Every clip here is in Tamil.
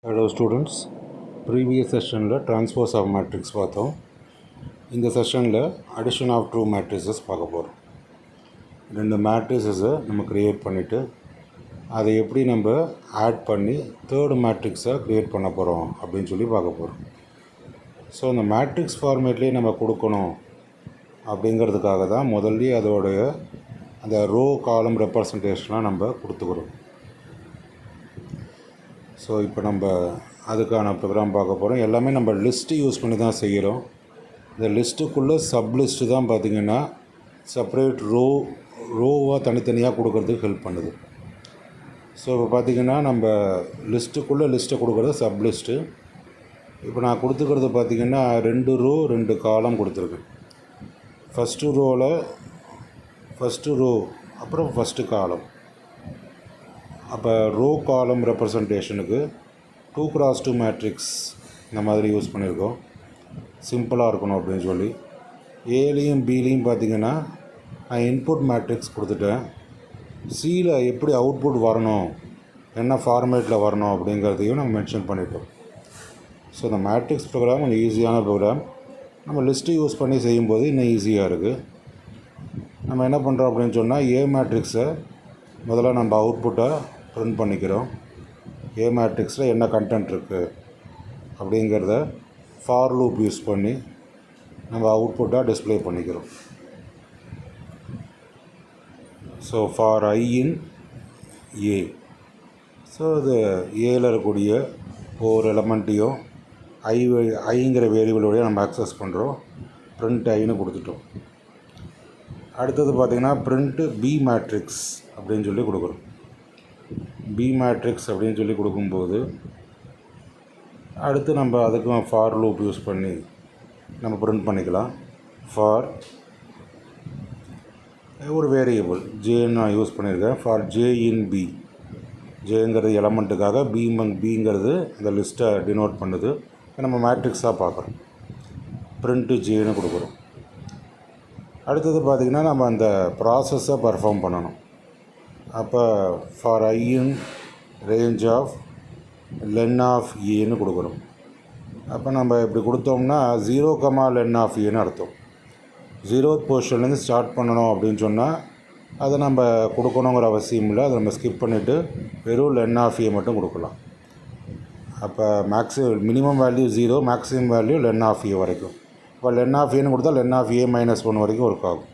Hello students, previous sessionல transpose of matrix பார்த்தோம். இந்த செஷனில் addition of two matrices பார்க்க போகிறோம். ரெண்டு matricesஸை நம்ம க்ரியேட் பண்ணிவிட்டு அதை எப்படி நம்ம ஆட் பண்ணி தேர்டு மேட்ரிக்ஸை க்ரியேட் பண்ண போகிறோம் அப்படின்னு சொல்லி பார்க்க போகிறோம். ஸோ அந்த மேட்ரிக்ஸ் ஃபார்மேட்லேயே நம்ம கொடுக்கணும் அப்படிங்கிறதுக்காக தான் முதல்ல அதோடைய அந்த ரோ காலம் ரெப்ரசன்டேஷனாக நம்ம கொடுத்துக்கிறோம். ஸோ இப்போ நம்ம அதுக்கான ப்ரோக்ராம் பார்க்க போகிறோம். எல்லாமே நம்ம லிஸ்ட்டு யூஸ் பண்ணி தான் செய்கிறோம். இந்த லிஸ்ட்டுக்குள்ளே சப்லிஸ்ட்டு தான் பார்த்திங்கன்னா செப்பரேட் ரோவாக தனித்தனியாக கொடுக்கறதுக்கு ஹெல்ப் பண்ணுது. ஸோ இப்போ பார்த்திங்கன்னா நம்ம லிஸ்ட்டுக்குள்ளே லிஸ்ட்டை கொடுக்குறது சப்லிஸ்ட்டு. இப்போ நான் கொடுத்துக்கிறது பார்த்திங்கன்னா 2 ரோ 2 காலம் கொடுத்துருக்கேன். ஃபஸ்ட்டு ரோ அப்புறம் ஃபஸ்ட்டு காலம். அப்போ ரோ காலம் ரெப்ரசன்டேஷனுக்கு 2x2 மேட்ரிக்ஸ் இந்த மாதிரி யூஸ் பண்ணியிருக்கோம். சிம்பிளாக இருக்கணும் அப்படின்னு சொல்லி ஏலையும் பிலையும் பார்த்திங்கன்னா நான் இன்புட் மேட்ரிக்ஸ் கொடுத்துட்டேன். சியில் எப்படி அவுட்புட் வரணும், என்ன ஃபார்மேட்டில் வரணும் அப்படிங்கிறதையும் நம்ம மென்ஷன் பண்ணிட்டோம். ஸோ இந்த மேட்ரிக்ஸ் ப்ரோக்ராம் கொஞ்சம் ஈஸியான ப்ரோக்ராம். நம்ம லிஸ்ட்டு யூஸ் பண்ணி செய்யும்போது இன்னும் ஈஸியாக இருக்குது. நம்ம என்ன பண்ணுறோம் அப்படின்னு சொன்னால் ஏ மேட்ரிக்ஸை முதல்ல நம்ம அவுட்புட்டை ப்ரிண்ட் பண்ணிக்கிறோம். ஏ மேட்ரிக்ஸில் என்ன கண்டென்ட் இருக்குது அப்படிங்கிறத ஃபார் லூப் யூஸ் பண்ணி நம்ம அவுட்புட்டாக டிஸ்ப்ளே பண்ணிக்கிறோம். So for I in A. So இது ஏல இருக்கக்கூடிய ஒவ்வொரு எலமெண்ட்டையும் ஐங்கிற வேரியபிளோடைய நம்ம ஆக்சஸ் பண்ணுறோம். ப்ரிண்ட் ஐன்னு கொடுத்துட்டோம். அடுத்தது பார்த்திங்கன்னா ப்ரிண்ட்டு பி மேட்ரிக்ஸ் அப்படின்னு சொல்லி கொடுக்குறோம். பி மேட்ரிக்ஸ் அப்படின்னு சொல்லி கொடுக்கும்போது அடுத்து நம்ம அதுக்கு ஃபார் லூப் யூஸ் பண்ணி நம்ம ப்ரிண்ட் பண்ணிக்கலாம். ஃபார் ஒரு வேரியபிள் ஜேன்னு நான் யூஸ் பண்ணியிருக்கேன். For J in B. ஜேங்கிறது எலமெண்ட்டுக்காக, பிங்கிறது இந்த லிஸ்ட்டை டினோட் பண்ணுது. நம்ம மேட்ரிக்ஸாக பார்க்குறோம். ப்ரிண்ட்டு ஜேன்னு கொடுக்குறோம். அடுத்தது பார்த்திங்கன்னா நம்ம அந்த ப்ராசஸை பர்ஃபார்ம் பண்ணணும். அப்போ for I in range of len of ஏன்னு கொடுக்குறோம். அப்போ நம்ம இப்படி கொடுத்தோம்னா 0, லென் ஆஃப் ஏன்னு அர்த்தம். 0th பொசிஷன்லேருந்து ஸ்டார்ட் பண்ணணும் அப்படின்னு சொன்னால் அதை நம்ம கொடுக்கணுங்கிற அவசியம் இல்லை. அதை நம்ம ஸ்கிப் பண்ணிவிட்டு வெறும் லென் ஆஃப் ஏ மட்டும் கொடுக்கலாம். அப்போ minimum value 0, maximum value len of A வரைக்கும். இப்போ லென் ஆஃப் ஏன்னு கொடுத்தா லென் ஆஃப் ஏ -1 வரைக்கும் ஒர்க் ஆகும்.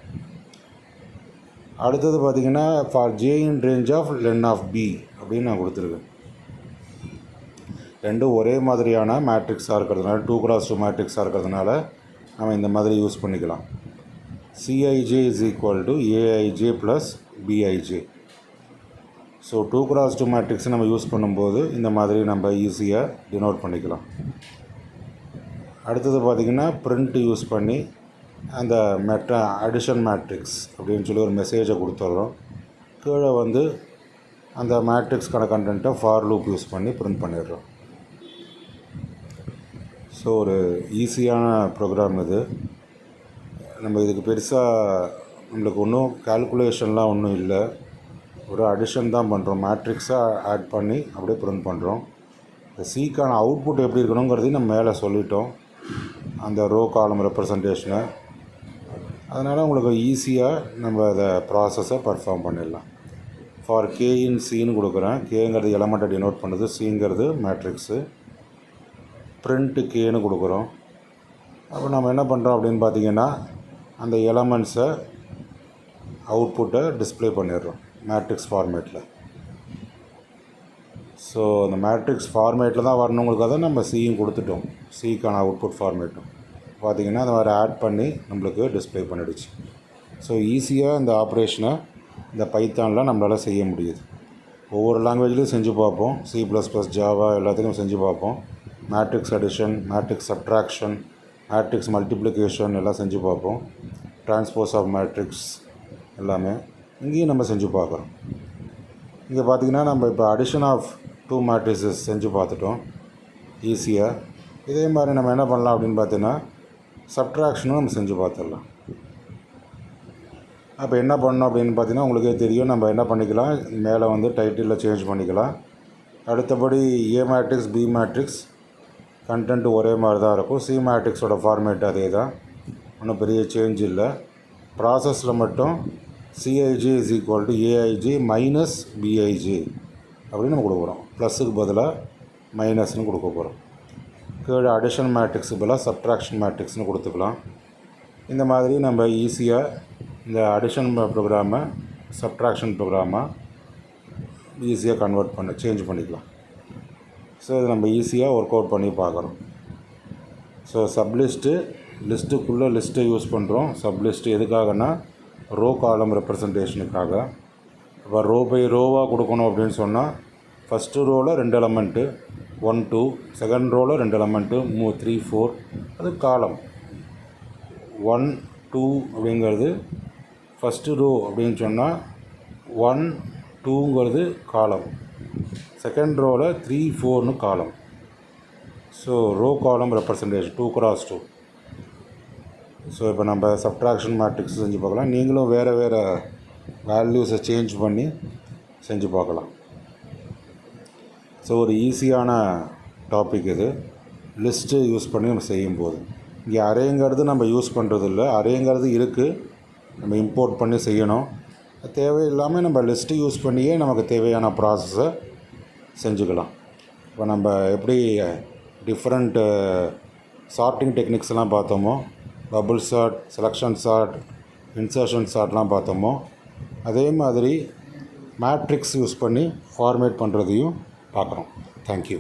அடுத்தது பார்த்திங்கன்னா for J in range of len of B அப்படின்னு நான் கொடுத்துருக்கேன். ரெண்டும் ஒரே மாதிரியான மேட்ரிக்ஸாக இருக்கிறதுனால 2x2 மேட்ரிக்ஸாக இருக்கிறதுனால நம்ம இந்த மாதிரி யூஸ் பண்ணிக்கலாம். CIJ is equal to AIJ plus BIJ. So 2x2 மேட்ரிக்ஸை நம்ம யூஸ் பண்ணும்போது இந்த மாதிரி நம்ம ஈஸியாக டினோட் பண்ணிக்கலாம். அடுத்தது பார்த்திங்கன்னா ப்ரிண்ட் யூஸ் பண்ணி அந்த அடிஷன் மேட்ரிக்ஸ் அப்படின்னு சொல்லி ஒரு மெசேஜை கொடுத்துட்றோம். கீழே வந்து அந்த மேட்ரிக்ஸ்க்கான கண்டென்ட்டை ஃபார் லூப் யூஸ் பண்ணி ப்ரிண்ட் பண்ணிடுறோம். ஸோ ஒரு ஈஸியான ப்ரோக்ராம் இது. நம்ம இதுக்கு பெருசாக நம்மளுக்கு ஒன்றும் கால்குலேஷன்லாம் ஒன்றும் இல்லை. ஒரு அடிஷன் தான் பண்ணுறோம். மேட்ரிக்ஸை ஆட் பண்ணி அப்படியே ப்ரிண்ட் பண்ணுறோம். இந்த சிக்கான அவுட்புட் எப்படி இருக்கணுங்கிறதையும் நம்ம மேலே சொல்லிட்டோம், அந்த ரோ காலம் ரெப்ரசன்டேஷனை. அதனால் உங்களுக்கு ஈஸியாக நம்ம அதை ப்ராசஸை பர்ஃபார்ம் பண்ணிடலாம். ஃபார் கே இன் சின்னு கொடுக்குறேன். கேங்கிறது எலமெண்ட்டை டினோட் பண்ணுது, சிங்கிறது மேட்ரிக்ஸு. ப்ரிண்ட்டு கேன்னு கொடுக்குறோம். அப்போ நம்ம என்ன பண்ணுறோம் அப்படின்னு பார்த்திங்கன்னா அந்த எலமெண்ட்ஸை அவுட்புட்டை டிஸ்ப்ளே பண்ணிடுறோம் மேட்ரிக்ஸ் ஃபார்மேட்டில். ஸோ அந்த மேட்ரிக்ஸ் ஃபார்மேட்டில் தான் வரணுங்களுக்காக தான் நம்ம சியும் கொடுத்துட்டோம். சிக்கான அவுட்புட் ஃபார்மேட்டும் பார்த்திங்கன்னா அந்த மாதிரி ஆட் பண்ணி நம்மளுக்கு டிஸ்ப்ளே பண்ணிடுச்சு. ஸோ ஈஸியாக இந்த ஆப்ரேஷனை இந்த பைத்தானில் நம்மளால் செய்ய முடியுது. ஒவ்வொரு லாங்குவேஜ்லேயும் செஞ்சு பார்ப்போம். C++, ஜாவா எல்லாத்துலேயும் செஞ்சு பார்ப்போம். Matrix addition, matrix subtraction, matrix multiplication எல்லாம் செஞ்சு பார்ப்போம். டிரான்ஸ்போஸ் ஆஃப் மேட்ரிக்ஸ் எல்லாமே இங்கேயும் நம்ம செஞ்சு பார்க்குறோம். இங்கே பார்த்திங்கன்னா நம்ம இப்போ அடிஷன் ஆஃப் 2 மேட்ரிசஸ் செஞ்சு பார்த்துட்டோம் ஈஸியாக. இதே மாதிரி நம்ம என்ன பண்ணலாம் அப்படின்னு பார்த்தீங்கன்னா சப்ட்ராக்ஷனும் நம்ம செஞ்சு பார்த்துடலாம். அப்போ என்ன பண்ணணும் அப்படின்னு பார்த்தீங்கன்னா உங்களுக்கே தெரியும். நம்ம என்ன பண்ணிக்கலாம், மேலே வந்து டைட்டிலில் சேஞ்ச் பண்ணிக்கலாம். அடுத்தபடி A matrix, B matrix content ஒரே மாதிரி தான் இருக்கும். சி மேட்ரிக்ஸோட ஃபார்மேட் அதே தான், ஒன்றும் பெரிய சேஞ்ச் இல்லை. ப்ராசஸில் மட்டும் CIG is equal to AIG minus BIG அப்படின்னு நம்ம கொடுக்குறோம். ப்ளஸுக்கு பதிலாக மைனஸ்னு கொடுக்க போகிறோம். கீழே அடிஷன் மேட்ரிக்ஸுக்கு பதிலாக சப்ட்ராக்ஷன் மேட்ரிக்ஸ்னு கொடுத்துக்கலாம். இந்த மாதிரி நம்ம ஈஸியாக இந்த அடிஷன் ப்ரோக்ராமை சப்ட்ராக்ஷன் ப்ரோக்ராமாக ஈஸியாக சேஞ்ச் பண்ணிக்கலாம். ஸோ இது நம்ம ஈஸியாக ஒர்க் அவுட் பண்ணி பார்க்குறோம். ஸோ லிஸ்ட்டுக்குள்ளே லிஸ்ட்டை யூஸ் பண்ணுறோம். சப்லிஸ்ட்டு எதுக்காகனா ரோ காலம் ரெப்ரசன்டேஷனுக்காக. இப்போ ரோ பை ரோவாக கொடுக்கணும் அப்படின்னு சொன்னால் ஃபஸ்ட்டு ரோவில் 2 எலமெண்ட்டு 1 2, செகண்ட் ரோவில் 2 எலமெண்ட்டு 3 4, அது காலம். 1 2 அப்படிங்கிறது ஃபஸ்ட்டு ரோ அப்படின்னு சொன்னால் 1 2ங்கிறது காலம், செகண்ட் ரோவில் 3 4னு column. So row column representation 2x2. So இப்போ நம்ம சப்ட்ராக்ஷன் மேட்ரிக்ஸ் செஞ்சு பார்க்கலாம். நீங்களும் வேறு வேல்யூஸை சேஞ்ச் பண்ணி செஞ்சு பார்க்கலாம். ஸோ ஒரு ஈஸியான டாபிக் இது, லிஸ்ட்டு யூஸ் பண்ணி நம்ம செய்யும்போது. இங்கே அரேங்கிறது நம்ம யூஸ் பண்ணுறது இல்லை, அரேங்கிறது இருக்குது, நம்ம இம்போர்ட் பண்ணி செய்யணும். தேவையில்லாமல் நம்ம லிஸ்ட்டு யூஸ் பண்ணியே நமக்கு தேவையான ப்ராசஸை செஞ்சுக்கலாம். இப்போ நம்ம எப்படி டிஃப்ரெண்ட் சார்ட்டிங் டெக்னிக்ஸ்லாம் பார்த்தோமோ, bubble sort, selection sort, insertion சார்ட்லாம் பார்த்தோமோ, அதே மாதிரி மேட்ரிக்ஸ் யூஸ் பண்ணி ஃபார்மேட் பண்ணுறதையும் பார்க்குறோம். தேங்க்யூ.